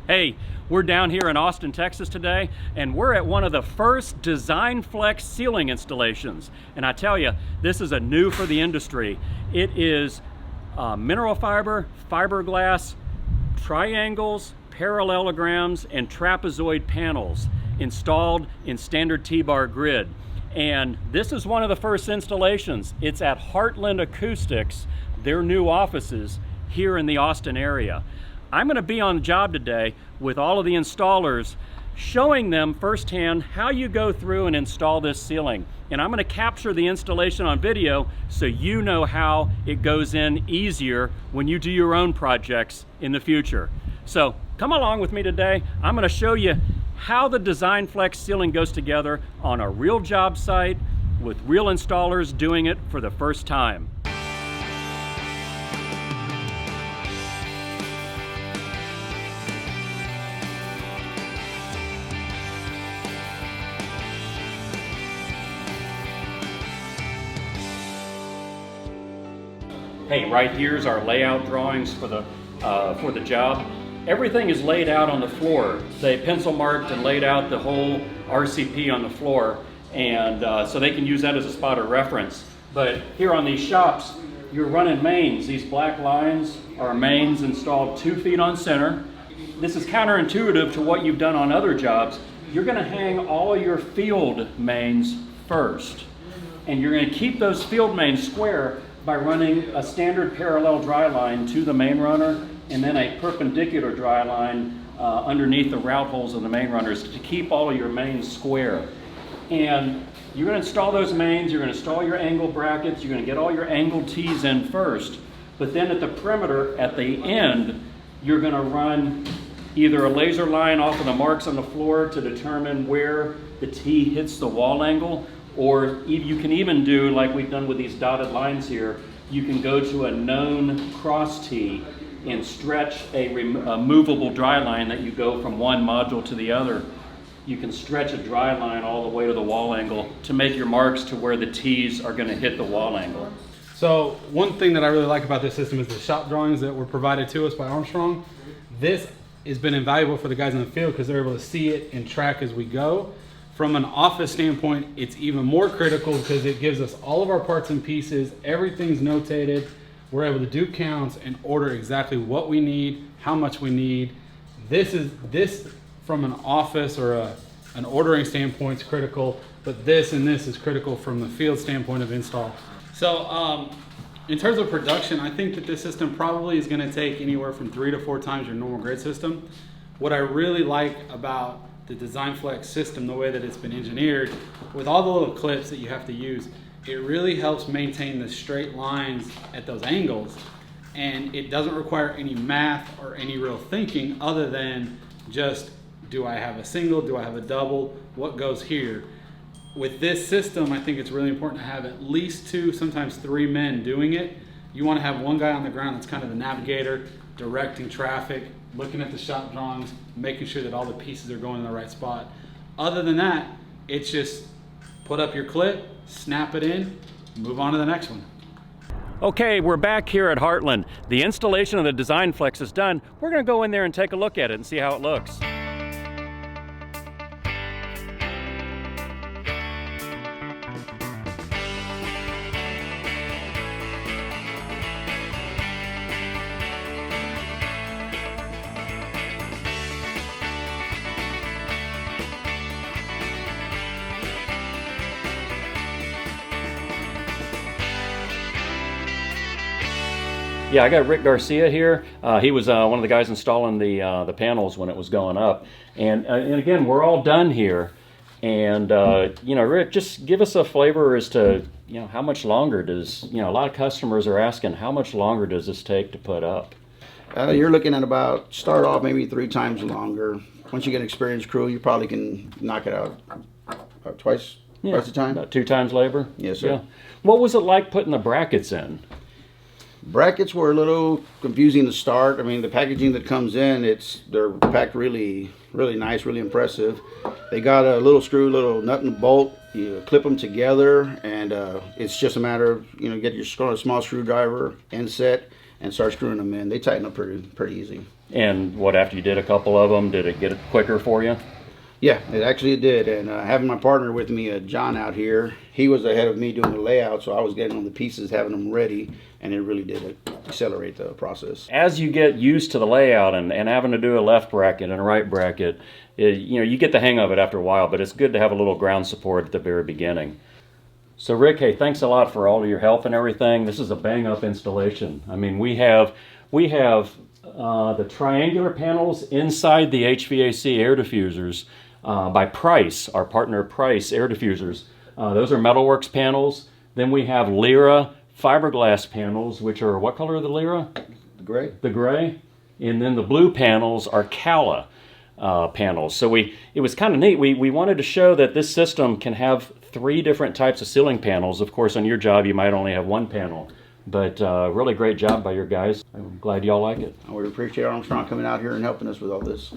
Hey, we're down here in Austin, Texas today, and we're at one of the first DESIGNFLEX ceiling installations. And I tell you, this is a new for the industry. It is mineral fiber, fiberglass, triangles, parallelograms, and trapezoid panels installed in standard T-bar grid. And this is one of the first installations. It's at Heartland Acoustics, their new offices here in the Austin area. I'm going to be on the job today with all of the installers, showing them firsthand how you go through and install this ceiling. And I'm going to capture the installation on video so you know how it goes in easier when you do your own projects in the future. So come along with me today. I'm going to show you how the DESIGNFLEX ceiling goes together on a real job site with real installers doing it for the first time. Hey, right here's our layout drawings for the job. Everything is laid out on the floor. They pencil marked and laid out the whole RCP on the floor, and so they can use that as a spot of reference. But here on these shops, you're running mains. These black lines are mains installed 2 feet on center. This is counterintuitive to what you've done on other jobs. You're going to hang all your field mains first, and you're going to keep those field mains square by running a standard parallel dry line to the main runner and then a perpendicular dry line underneath the route holes of the main runners to keep all of your mains square. And you're going to install those mains, you're going to install your angle brackets, you're going to get all your angled T's in first, but then at the perimeter, at the end, you're going to run either a laser line off of the marks on the floor to determine where the T hits the wall angle, or you can even do, like we've done with these dotted lines here, you can go to a known cross T and stretch a movable dry line that you go from one module to the other. You can stretch a dry line all the way to the wall angle to make your marks to where the T's are going to hit the wall angle. So one thing that I really like about this system is the shop drawings that were provided to us by Armstrong. This has been invaluable for the guys in the field because they're able to see it and track as we go. From an office standpoint, it's even more critical because it gives us all of our parts and pieces, everything's notated. We're able to do counts and order exactly what we need, how much we need. This from an office or an ordering standpoint is critical, but this and this is critical from the field standpoint of install. So in terms of production, I think that this system probably is going to take anywhere from 3 to 4 times your normal grid system. What I really like about the DESIGNFLEX system, the way that it's been engineered, with all the little clips that you have to use, it really helps maintain the straight lines at those angles, and it doesn't require any math or any real thinking other than just, do I have a single, do I have a double, what goes here? With this system, I think it's really important to have at least 2, sometimes 3 men doing it. You want to have one guy on the ground that's kind of the navigator, directing traffic, looking at the shop drawings, making sure that all the pieces are going in the right spot. Other than that, it's just put up your clip, snap it in, move on to the next one. Okay, we're back here at Heartland. The installation of the DESIGNFLEX is done. We're going to go in there and take a look at it and see how it looks. Yeah, I got Rick Garcia here. He was one of the guys installing the panels when it was going up. And again, we're all done here. And you know, Rick, just give us a flavor as to, you know, how much longer does, you know, a lot of customers are asking, how much longer does this take to put up? You're looking at about, start off maybe 3 times longer. Once you get an experienced crew, you probably can knock it out twice the time. About 2 times labor? Yes, sir. Yeah. What was it like putting the brackets in? Brackets were a little confusing to start. I mean, the packaging that comes in, they're packed really nice, really impressive. They got a little screw, little nut and bolt. You clip them together, and it's just a matter of, you know, get your small screwdriver end set and start screwing them in. They tighten up pretty easy. And what, after you did a couple of them, did it get it quicker for you? Yeah, it actually did. And having my partner with me, John, out here, he was ahead of me doing the layout, so I was getting on the pieces, having them ready, and it really did accelerate the process. As you get used to the layout and having to do a left bracket and a right bracket, you get the hang of it after a while, but it's good to have a little ground support at the very beginning. So Rick, hey, thanks a lot for all of your help and everything. This is a bang-up installation. I mean, we have the triangular panels inside the HVAC air diffusers by Price, our partner Price air diffusers. Those are Metalworks panels. Then we have Lyra fiberglass panels, which are, what color are the Lyra? Gray. The gray. And then the blue panels are Cala panels. So it was kind of neat. We wanted to show that this system can have 3 different types of ceiling panels. Of course, on your job, you might only have 1 panel. But really great job by your guys. I'm glad y'all like it. We appreciate Armstrong coming out here and helping us with all this.